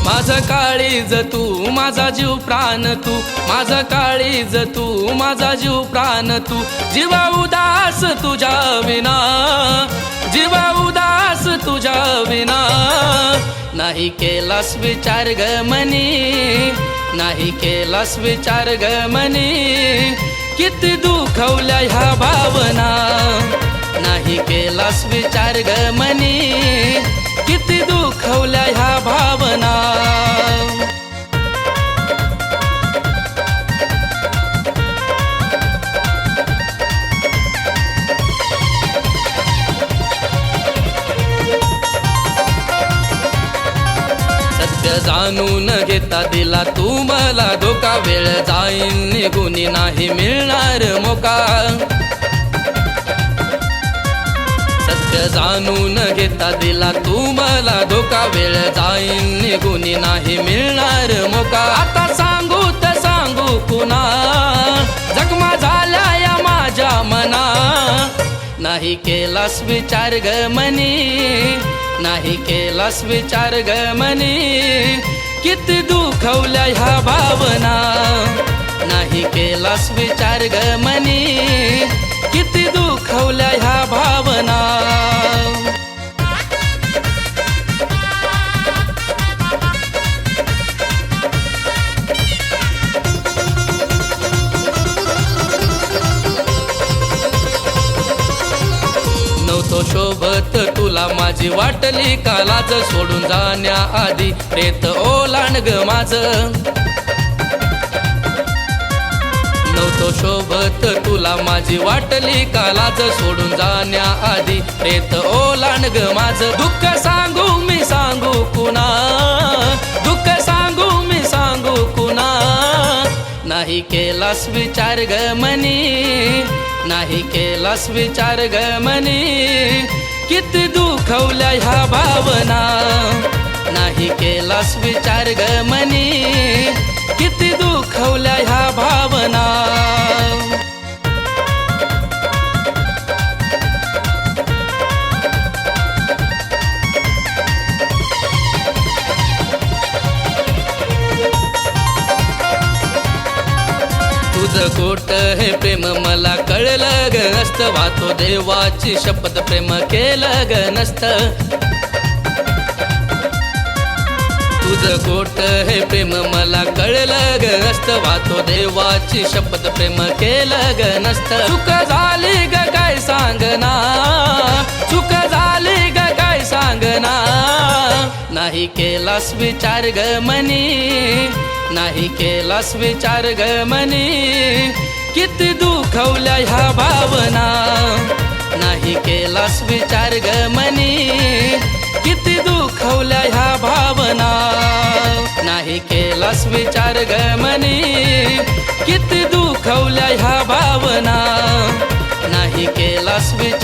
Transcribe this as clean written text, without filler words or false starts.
माझं काळीज तू माझा जीव प्राण तू, माझं काळीज तू माझा जीव प्राण तू, जीवा उदास तुझ्या विना, जीवा उदास तुझ्या विना, नाही केलास विचार ग मनी, नाही केलास विचार ग मनी, किती दुखवल्या ह्या भावना, नाही केलास विचार ग मनी, किती दुखवल्या ह्या भावना. सत्य जाणून घेता दिला तू मला धोका, वेळ जाईन निघून नाही मिळणार मोका. सत्य जाणून घेता दिला तू मला धोका, वेळ जाईन निघून नाही मिळणार मोका. आता सांगू तर सांगू कुणा, जखमा झाल्या या माझ्या मना, नाही केलास विचार ग मनी, नाही केलास विचार ग मनी, किती दुखवल्या ह्या भावना, नाही केलास विचार ग मनी, किती दुखवल्या ह्या भावना. नव्हतो शोभत तुला माझी वाटली कालाज, सोडून जाण्याआधी रेत ओलांड ग माझं. नव्हतो शोभत तुला माझी वाटली कालाज, सोडून जाण्याआधी रेत ओलांड ग माझं. दुःख सांगू मी सांगू कुणा, दुःख सांगू मी सांगू कुणा, नाही केलास विचार ग मनी, नाही केलास विचार ग मनी, किती दुखवल्या ह्या भावना, नाही केलास विचार ग मनी, किती दुखवल्या ह्या भावना. तुझं खोट हे प्रेम मला कळलं ग नसत, वाहतो देवाची शपथ प्रेम केलं ग नसत. तुझं खोट हे प्रेम मला कळलं ग नसत, वाहतो देवाची शपथ प्रेम केलं ग नसत. चूक झाली ग काय सांगना, चूक झाली ग काय सांगना, नाही केलास विचार ग मनी, नाही केलास विचार ग मनी, किती दुखवल्या ह्या भावना, नाही केलास विचार ग मनी, किती दुखवल्या ह्या भावना, नाही केलास विचार ग मनी, किती दुखवल्या ह्या भावना, नाही केलास विचार